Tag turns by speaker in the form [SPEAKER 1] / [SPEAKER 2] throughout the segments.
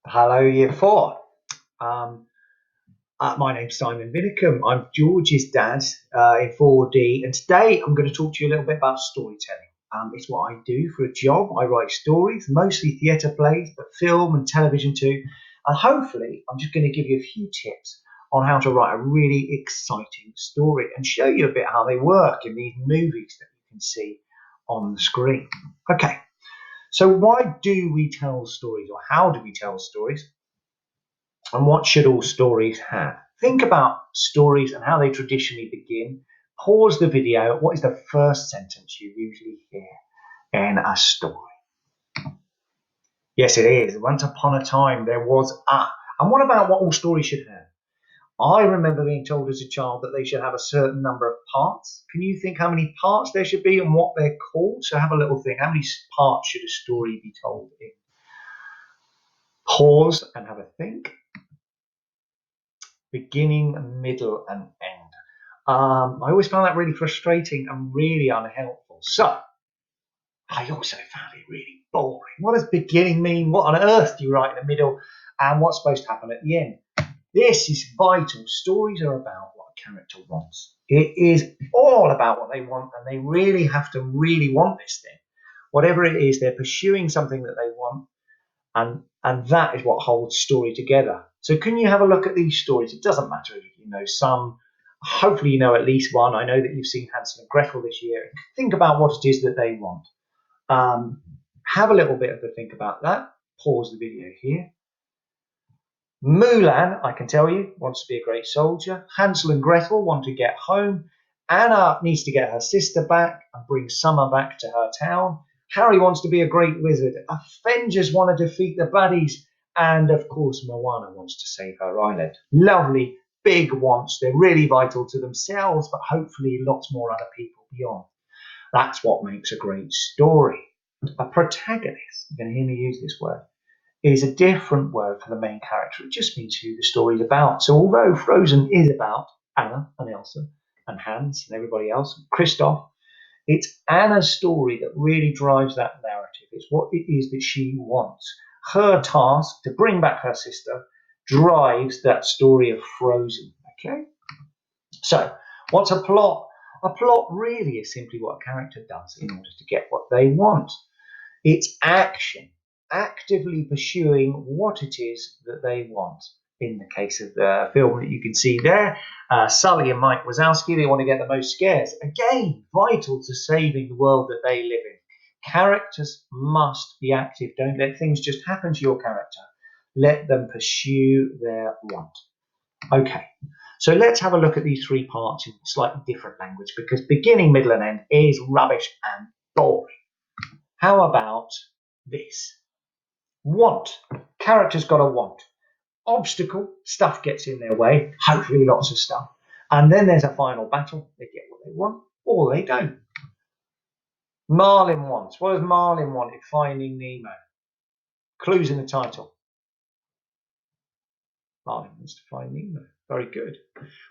[SPEAKER 1] Hello, Year 4. Um, my name's Simon Vinicum. I'm George's dad in 4D, and today I'm going to talk to you a little bit about storytelling. It's what I do for a job. I write stories, mostly theatre plays, but film and television too. And hopefully, I'm just going to give you a few tips on how to write a really exciting story and show you a bit how they work in these movies that you can see on the screen. Okay, so why do we tell stories, or how do we tell stories? And what should all stories have? Think about stories and how they traditionally begin. Pause the video. What is the first sentence you usually hear in a story? Yes, it is. Once upon a time, there was a. And what about what all stories should have? I remember being told as a child that they should have a certain number of parts. Can you think how many parts there should be and what they're called? So have a little think. How many parts should a story be told in? Pause and have a think. Beginning, middle, and end. I always found that really frustrating and really unhelpful. So I also found it really boring. What does beginning mean? What on earth do you write in the middle? And what's supposed to happen at the end? This is vital. Stories are about what a character wants. It is all about what they want, and they really have to really want this thing. Whatever it is, they're pursuing something that they want, and that is what holds story together. So can you have a look at these stories? It doesn't matter if you know some. Hopefully you know at least one. I know that you've seen Hansel and Gretel this year. Think about what it is that they want. Have a little bit of a think about that. Pause the video here. Mulan, I can tell you, wants to be a great soldier. Hansel and Gretel want to get home. Anna needs to get her sister back and bring Summer back to her town. Harry wants to be a great wizard. Avengers want to defeat the baddies. And of course, Moana wants to save her island. Lovely, big wants. They're really vital to themselves, but hopefully lots more other people beyond. That's what makes a great story. A protagonist, you're going to hear me use this word, is a different word for the main character. It just means who the story is about. So although Frozen is about Anna and Elsa and Hans and everybody else, Kristoff, it's Anna's story that really drives that narrative. It's what it is that she wants. Her task to bring back her sister drives that story of Frozen. Okay? So, what's a plot? A plot really is simply what a character does in order to get what they want. It's action, actively pursuing what it is that they want. In the case of the film that you can see there, Sully and Mike Wazowski, they want to get the most scares. Again, vital to saving the world that they live in. Characters must be active. Don't let things just happen to your character. Let them pursue their want. Okay, so let's have a look at these three parts in slightly different language, because beginning, middle, and end is rubbish and boring. How about this? Want. Characters got a want. Obstacle. Stuff gets in their way. Hopefully lots of stuff. And then there's a final battle. They get what they want, or they don't. Marlin wants. What does Marlin want in Finding Nemo? Clues in the title. Marlin wants to find Nemo. Very good.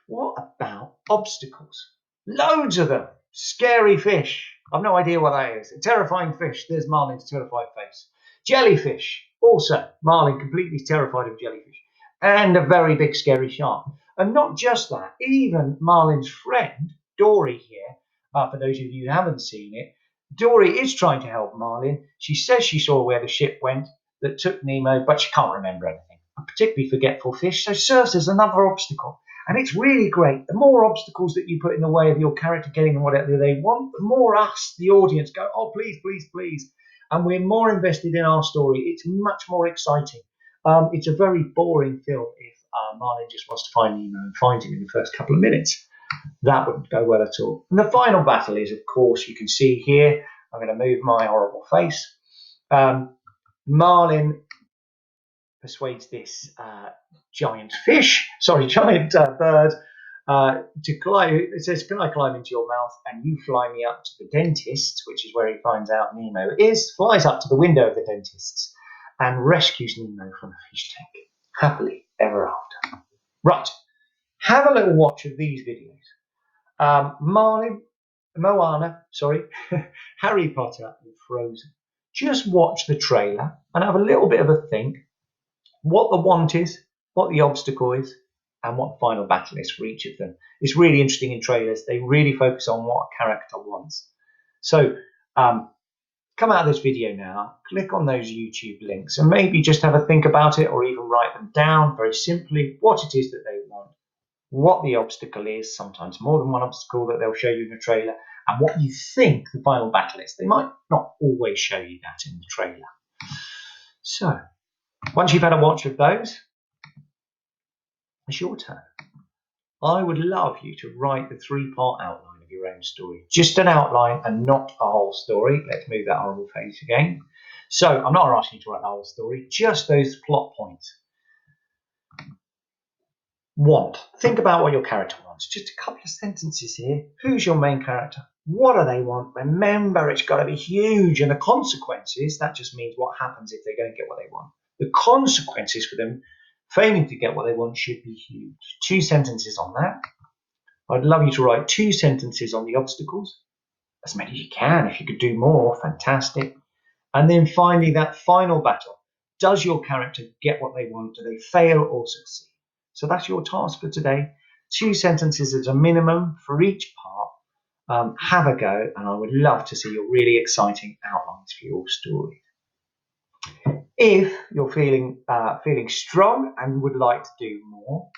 [SPEAKER 1] What about obstacles? Loads of them. Scary fish. I've no idea what that is. A terrifying fish. There's Marlin's terrified face. Jellyfish. Also, Marlin completely terrified of jellyfish. And a very big scary shark. And not just that, even Marlin's friend, Dory here, for those of you who haven't seen it, Dory is trying to help Marlin. She says she saw where the ship went that took Nemo, but she can't remember anything. A particularly forgetful fish, so serves as another obstacle. And it's really great. The more obstacles that you put in the way of your character getting whatever they want, the more us, the audience, go, oh, please, please, please. And we're more invested in our story. It's much more exciting. It's a very boring film if Marlin just wants to find Nemo and finds him in the first couple of minutes. That wouldn't go well at all. And the final battle is, of course, you can see here, I'm going to move my horrible face. Marlin persuades this giant bird to climb. It says, can I climb into your mouth and you fly me up to the dentist, which is where he finds out Nemo is, flies up to the window of the dentist's and rescues Nemo from a fish tank. Happily ever after. Right, have a little watch of these videos. Moana, Harry Potter and Frozen. Just watch the trailer and have a little bit of a think. what the want is, what the obstacle is, and what the final battle is for each of them. It's really interesting in trailers. They really focus on what a character wants. So come out of this video now, click on those YouTube links and maybe just have a think about it, or even write them down very simply, what it is that they want, what the obstacle is, sometimes more than one obstacle that they'll show you in the trailer, and what you think the final battle is. They might not always show you that in the trailer. So once you've had a watch of those, it's your turn. I would love you to write the 3-part outline of your own story. Just an outline and not a whole story. Let's move that horrible face again. So I'm not asking you to write the whole story, just those plot points. Want. Think about what your character wants. Just a couple of sentences here. Who's your main character? What do they want? Remember, it's got to be huge. And the consequences, that just means what happens if they don't get what they want. The consequences for them failing to get what they want should be huge. 2 sentences on that. I'd love you to write 2 sentences on the obstacles. As many as you can. If you could do more, fantastic. And then finally, that final battle. Does your character get what they want? Do they fail or succeed? So that's your task for today. 2 sentences as a minimum for each part. Have a go, and I would love to see your really exciting outlines for your story. If you're feeling strong and would like to do more,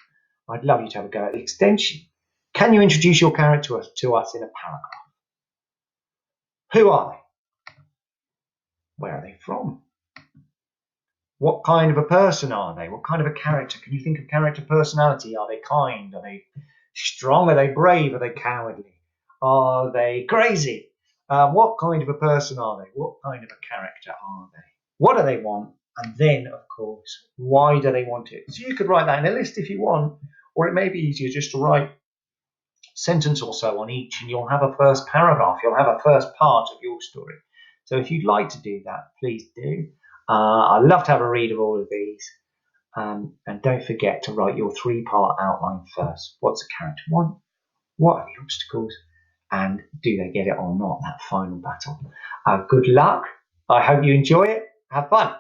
[SPEAKER 1] I'd love you to have a go at the extension. Can you introduce your character to us in a paragraph? Who are they? Where are they from? What kind of a person are they? What kind of a character? Can you think of character personality? Are they kind? Are they strong? Are they brave? Are they cowardly? Are they crazy? What kind of a person are they? What kind of a character are they? What do they want? And then, of course, why do they want it? So you could write that in a list if you want, or it may be easier just to write a sentence or so on each, and you'll have a first paragraph. You'll have a first part of your story. So if you'd like to do that, please do. I'd love to have a read of all of these. And don't forget to write your 3-part outline first. What's the character want? What are the obstacles? And do they get it or not, that final battle? Good luck. I hope you enjoy it. Have fun.